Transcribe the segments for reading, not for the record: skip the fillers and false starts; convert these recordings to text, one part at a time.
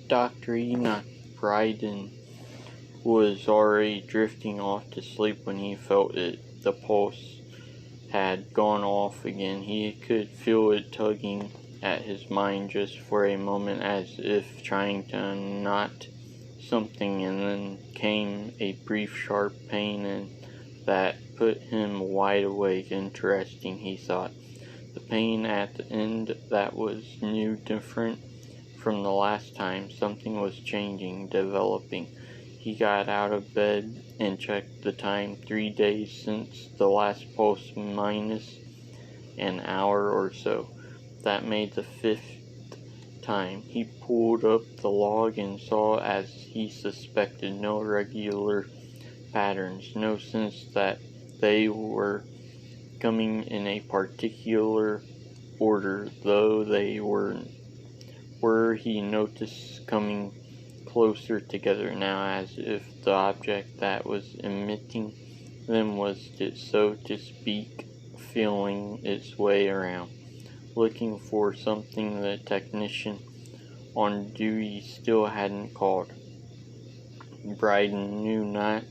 Dr. Enoch Bryden was already drifting off to sleep when he felt it. The pulse had gone off again. He could feel it tugging at his mind just for a moment, as if trying to unknot something, and then came a brief sharp pain, and that put him wide awake. Interesting, he thought. The pain at the end, that was new, different from the last time. Something was changing, developing. He got out of bed and checked the time. 3 days since the last pulse, minus an hour or so. That made the 5th time. He pulled up the log and saw, as he suspected, no regular patterns, no sense that they were coming in a particular order, though they were he noticed coming closer together now, as if the object that was emitting them was, so to speak, feeling its way around, looking for something the technician on duty still hadn't called. Bryden knew not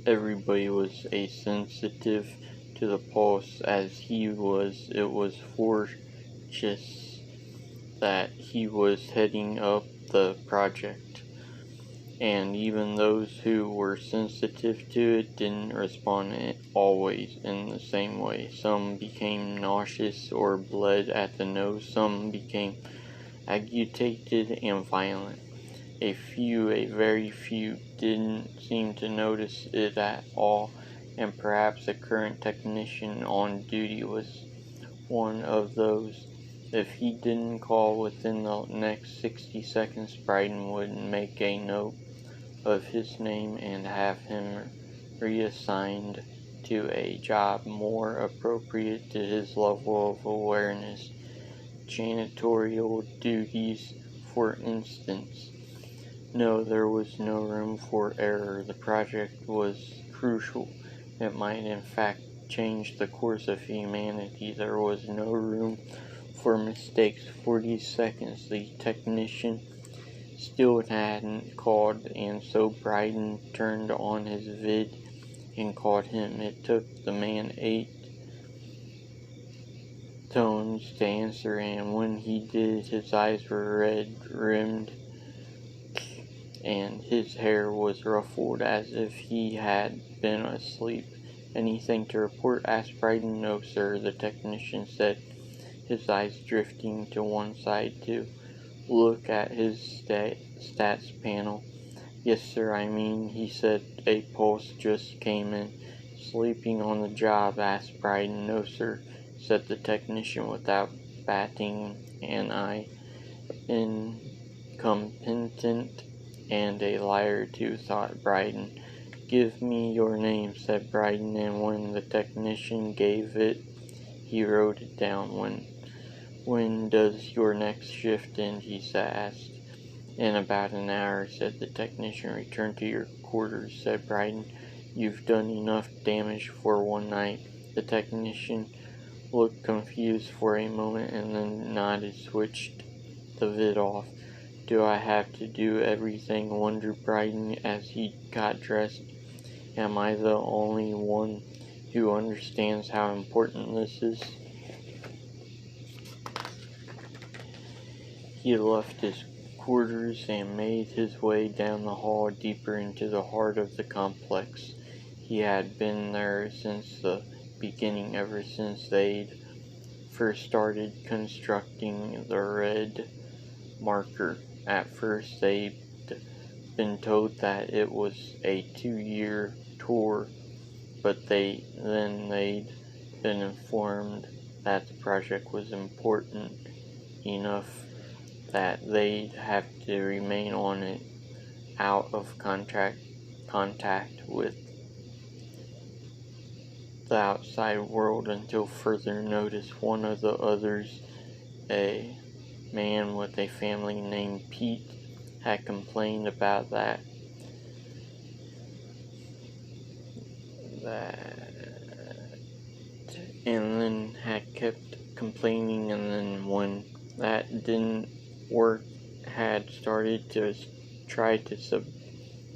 everybody was as sensitive to the pulse as he was. It was fortuitous that he was heading up the project, and even those who were sensitive to it didn't respond always in the same way. Some became nauseous or bled at the nose. Some became agitated and violent. A very few, didn't seem to notice it at all, and perhaps the current technician on duty was one of those. If he didn't call within the next 60 seconds, Bryden would make a note of his name and have him reassigned to a job more appropriate to his level of awareness. Janitorial duties, for instance. No, there was no room for error. The project was crucial. It might in fact change the course of humanity. There was no room for mistakes. 40 seconds. The technician still hadn't called, and so Bryden turned on his vid and called him. It took the man 8 tones to answer, and when he did, his eyes were red-rimmed and his hair was ruffled as if he had been asleep. "Anything to report?" asked Bryden. "No, sir," the technician said, his eyes drifting to one side to look at his stats panel. "Yes, sir, he said, "a pulse just came in." "Sleeping on the job?" asked Bryden. "No, sir," said the technician without batting an eye. "Incompetent and a liar too," thought Bryden. "Give me your name," said Bryden, and when the technician gave it, he wrote it down. When does your next shift end?" he asked. "In about an hour," said the technician. "Return to your quarters," said Bryden. "You've done enough damage for one night." The technician looked confused for a moment and then nodded, switched the vid off. "Do I have to do everything?" wondered Bryden as he got dressed. "Am I the only one who understands how important this is?" He left his quarters and made his way down the hall deeper into the heart of the complex. He had been there since the beginning, ever since they'd first started constructing the Red Marker. At first they'd been told that it was a 2-year tour, but they'd been informed that the project was important enough that they'd have to remain on it, out of contact with the outside world until further notice. One of the others, a man with a family named Pete, had complained about that and then had kept complaining, and then when that didn't work, had started to try to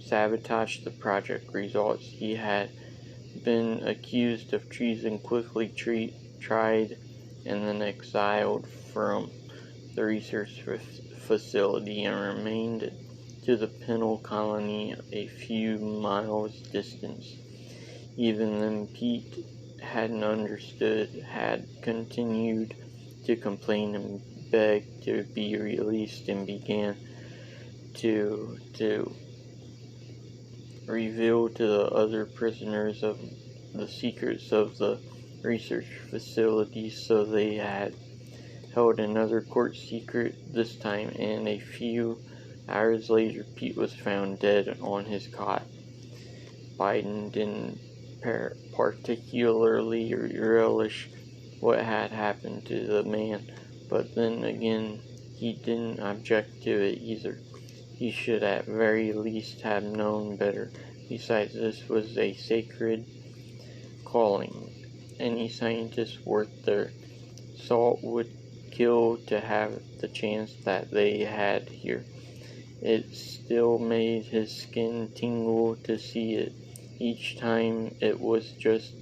sabotage the project results. He had been accused of treason, quickly tried, and then exiled from the research facility and remained to the penal colony a few miles distance. Even then, Pete hadn't understood, had continued to complain and beg to be released, and began to reveal to the other prisoners of the secrets of the research facility. So they had held another court secret this time, and a few hours later Pete was found dead on his cot. Biden didn't particularly relish what had happened to the man, but then again he didn't object to it either. He should at very least have known better. Besides, this was a sacred calling. Any scientist worth their salt would kill to have the chance that they had here. It still made his skin tingle to see it. Each time it was just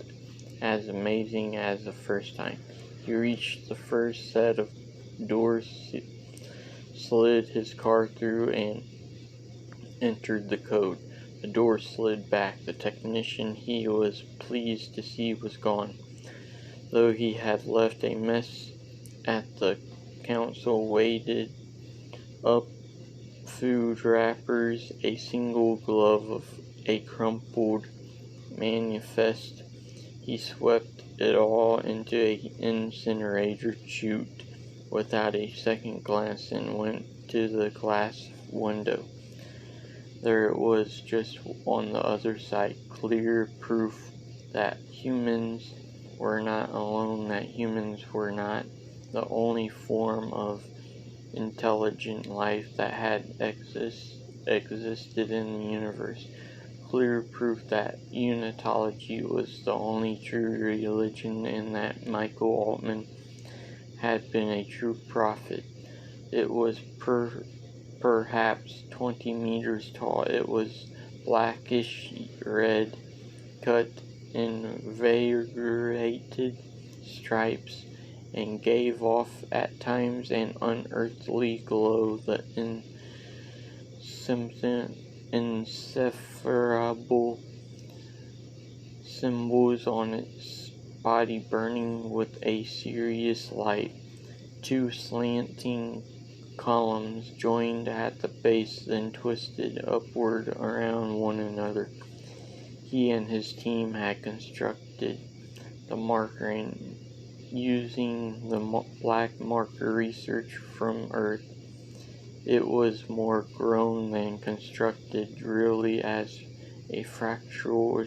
as amazing as the first time. He reached the first set of doors, slid his car through, and entered the code. The door slid back. The technician he was pleased to see was gone. Though he had left a mess at the council, weighted up food wrappers, a single glove of a crumpled manifest. He swept it all into an incinerator chute without a second glance and went to the glass window. There it was, just on the other side, clear proof that humans were not alone, that humans were not the only form of intelligent life that had existed in the universe. Clear proof that Unitology was the only true religion, and that Michael Altman had been a true prophet. It was perhaps 20 meters tall. It was blackish red, cut in variegated stripes, and gave off at times an unearthly glow. The inseparable symbols on its body burning with a serious light. Two slanting columns joined at the base, then twisted upward around one another. He and his team had constructed the marker, and using the black marker research from Earth, it was more grown than constructed, really, as a fractal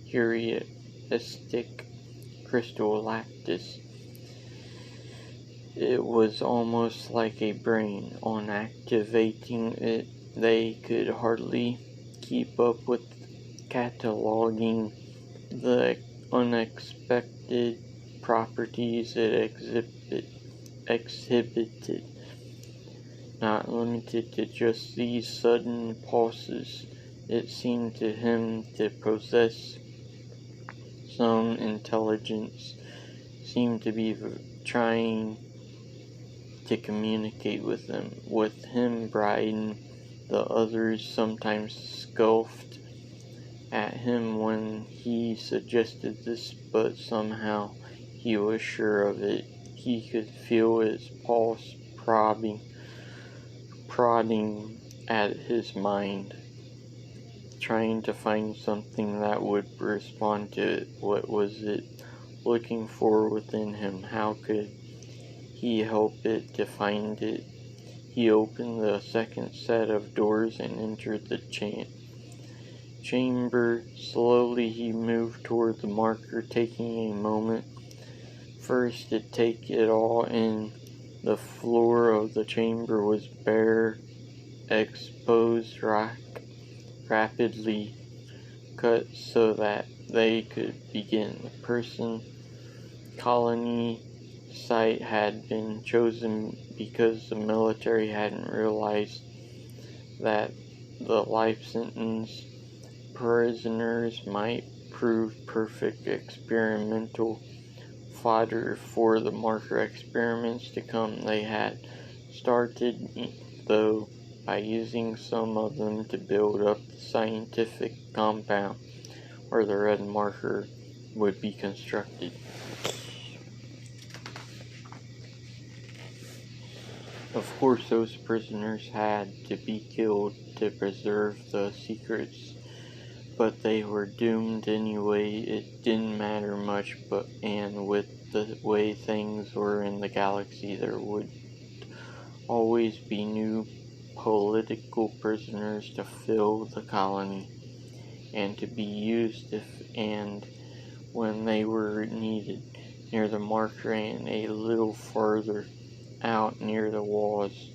heuristic crystal lattice. It was almost like a brain. On activating it, they could hardly keep up with cataloging the unexpected properties it exhibited. Not limited to just these sudden pulses, it seemed to him to possess some intelligence, seemed to be trying to communicate with them. With him, Bryden, the others sometimes scoffed at him when he suggested this, but somehow he was sure of it. He could feel his pulse prodding at his mind, trying to find something that would respond to it. What was it looking for within him? How could he help it to find it? He opened the second set of doors and entered the chamber. Slowly he moved toward the marker, taking a moment first to take it all in. The floor of the chamber was bare, exposed rock rapidly cut so that they could begin. The colony site had been chosen because the military hadn't realized that the life sentence prisoners might prove perfect experimental fodder for the marker experiments to come. They had started, though, by using some of them to build up the scientific compound where the red marker would be constructed. Of course, those prisoners had to be killed to preserve the secrets, but they were doomed anyway. It didn't matter much, and with the way things were in the galaxy, there would always be new political prisoners to fill the colony, and to be used if and when they were needed. Near the marker and a little farther out near the walls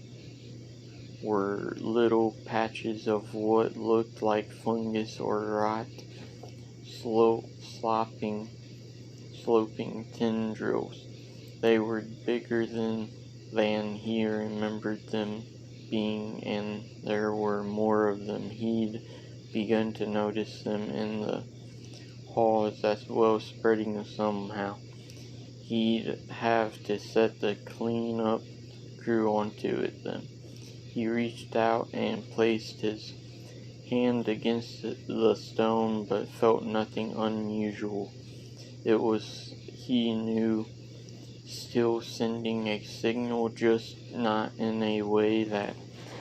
were little patches of what looked like fungus or rot, sloping tendrils. They were bigger than he remembered them being, and there were more of them. He'd begun to notice them in the halls as well, spreading them somehow. He'd have to set the clean-up crew onto it then. He reached out and placed his hand against the stone, but felt nothing unusual. It was, he knew, still sending a signal, just not in a way that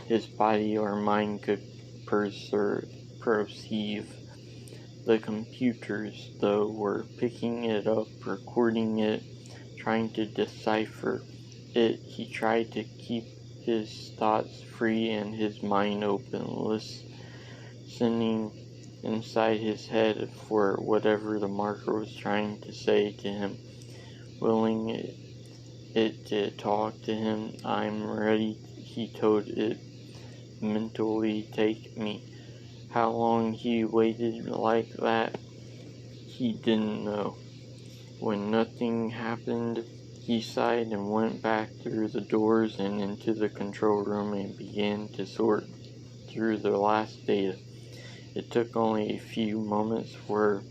his body or mind could perceive. The computers, though, were picking it up, recording it, trying to decipher it. He tried to keep his thoughts free and his mind open, listening inside his head for whatever the marker was trying to say to him, willing it to talk to him. "I'm ready," he told it mentally. "Take me." How long he waited like that, he didn't know. When nothing happened, he sighed and went back through the doors and into the control room and began to sort through the last data. It took only a few moments for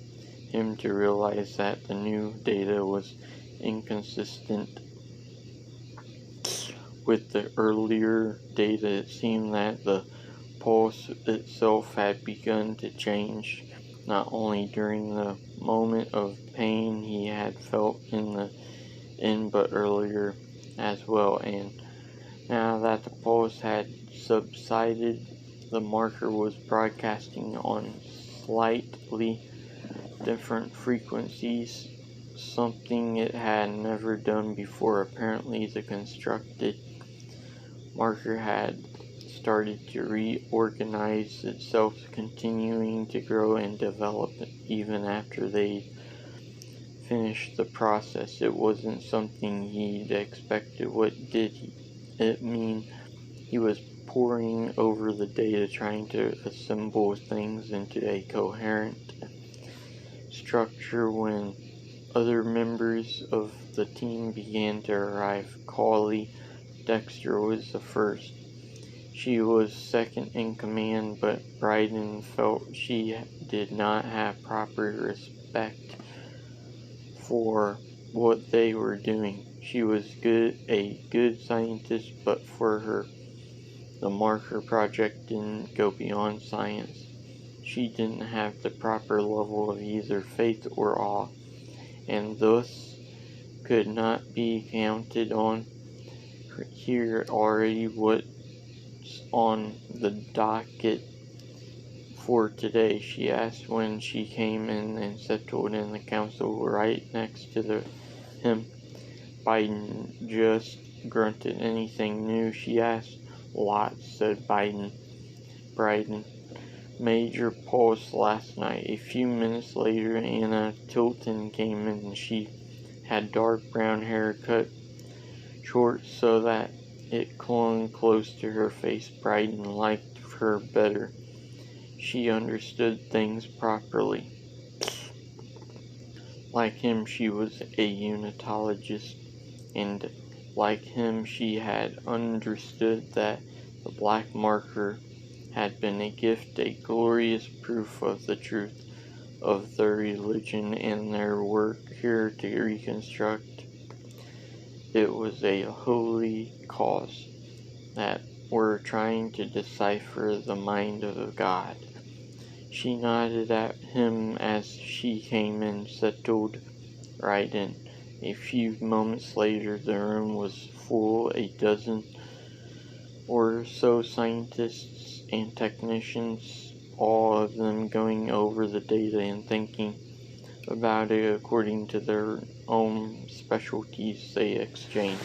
him to realize that the new data was inconsistent with the earlier data. It seemed that the pulse itself had begun to change, not only during the moment of pain he had felt but earlier as well. And now that the pulse had subsided, the marker was broadcasting on slightly different frequencies, something it had never done before. Apparently, the constructed marker had started to reorganize itself, continuing to grow and develop even after they finished the process. It wasn't something he'd expected. What did it mean? He was poring over the data, trying to assemble things into a coherent structure when other members of the team began to arrive. Kali Dexter was the first. She was second in command, but Bryden felt she did not have proper respect for what they were doing. She was a good scientist, but for her, the marker project didn't go beyond science. She didn't have the proper level of either faith or awe, and thus could not be counted on. Here already what's on the docket for today, she asked when she came in and settled in the council right next to him. Bryden just grunted. "Anything new?" she asked. "Lots," said Bryden. "Major pulse last night." A few minutes later, Anna Tilton came in. She had dark brown hair cut short so that it clung close to her face. Bryden liked her better. She understood things properly. Like him, she was a unitologist. and like him she had understood that the black marker had been a gift, a glorious proof of the truth of their religion and their work here to reconstruct. It was a holy cause that were trying to decipher the mind of God. She nodded at him as she came and settled right in. A few moments later, the room was full, a dozen or so scientists and technicians, all of them going over the data and thinking about it according to their own specialties they exchanged.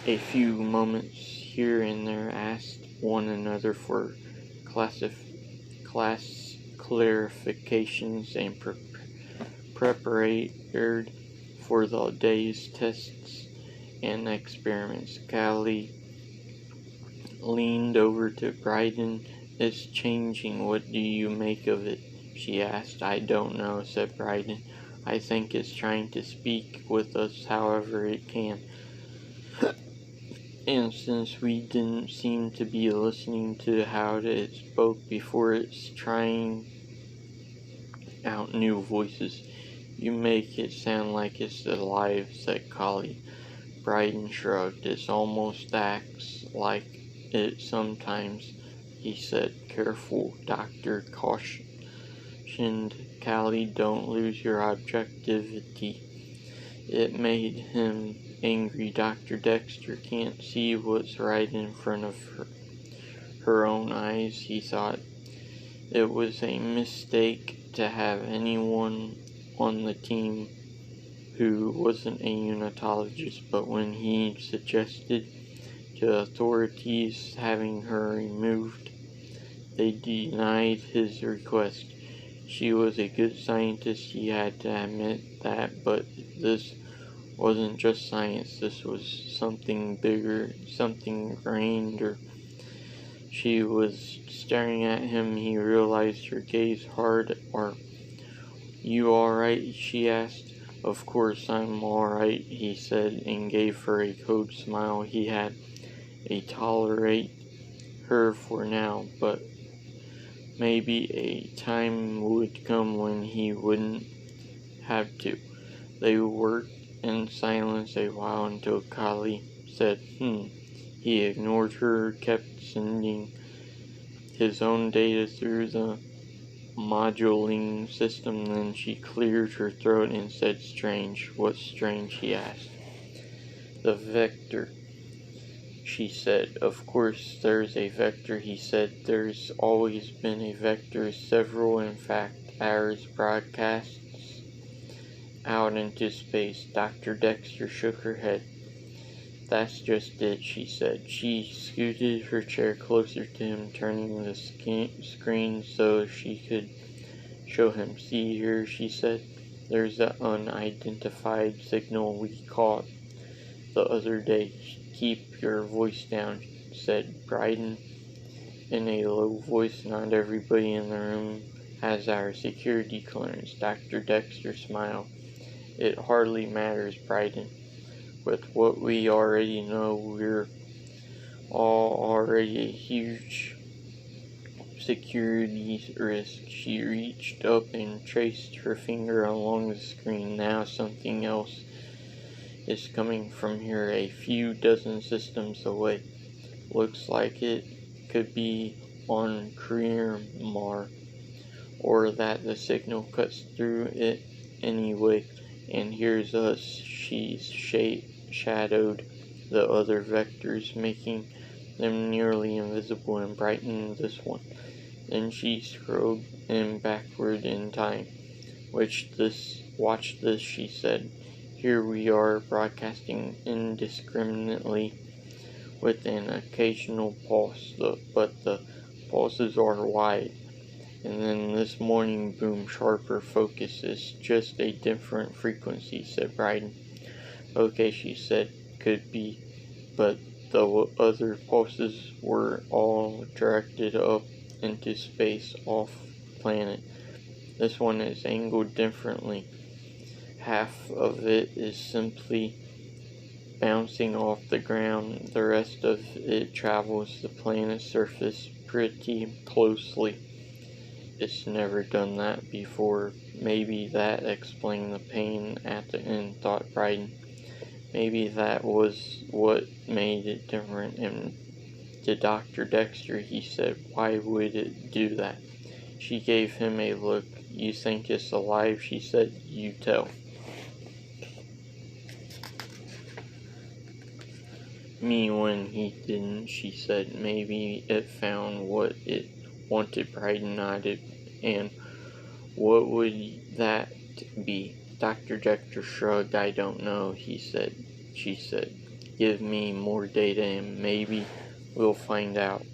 A few moments here and there asked one another for class clarifications and prepared for the day's tests and experiments. Callie leaned over to Bryden. "It's changing. What do you make of it?" she asked. "I don't know," said Bryden. "I think it's trying to speak with us however it can. And since we didn't seem to be listening to how it spoke before, it's trying out new voices." "You make it sound like it's alive," said Callie. Bryden shrugged. "It almost acts like it sometimes," he said. "Careful," Doctor cautioned Callie. "Don't lose your objectivity." It made him angry. Dr. Dexter can't see what's right in front of her own eyes, he thought. It was a mistake to have anyone on the team who wasn't a unitologist, but when he suggested to authorities having her removed, they denied his request. She was a good scientist, he had to admit that, but this wasn't just science, this was something bigger, something grander. She was staring at him. He realized her gaze hard. "Are you alright?" she asked. "Of course I'm alright," he said, and gave her a cold smile. He had to tolerate her for now, but maybe a time would come when he wouldn't have to. They worked in silence a while until Callie said, He ignored her, kept sending his own data through the moduling system. Then she cleared her throat and said, "Strange." "What's strange?" he asked. "The vector," she said. "Of course there's a vector," he said. "There's always been a vector, several in fact. Ours broadcasts out into space." Dr. Dexter shook her head. "That's just it," she said. She scooted her chair closer to him, turning the screen so she could show him. "See here," she said. "There's that unidentified signal we caught the other day." "Keep your voice down," said Bryden in a low voice. "Not everybody in the room has our security clearance." Dr. Dexter smiled. "It hardly matters, Bryden. With what we already know, we're all already a huge security risk." She reached up and traced her finger along the screen. "Now something else is coming from here, a few dozen systems away. Looks like it could be on Creemar, or that the signal cuts through it anyway. And here's us." She shadowed the other vectors, making them nearly invisible, and brightened this one. Then she scrolled them backward in time. Watch this," she said. "Here we are, broadcasting indiscriminately with an occasional pulse, but the pulses are wide. And then this morning boom, sharper focus. It's just a different frequency," said Bryden. "Okay," she said. "Could be, but the other pulses were all directed up into space, off planet. This one is angled differently. Half of it is simply bouncing off the ground. The rest of it travels the planet's surface pretty closely. It's never done that before. Maybe that explained the pain at the end, thought Bryden. Maybe that was what made it different. And to Dr. Dexter, he said, "Why would it do that?" She gave him a look. "You think it's alive?" she said. "You tell." "Me when he didn't," she said. "Maybe it found what it wanted." Bryden nodded. "And what would that be?" Dr. Dexter shrugged. "I don't know," she said. "Give me more data and maybe we'll find out."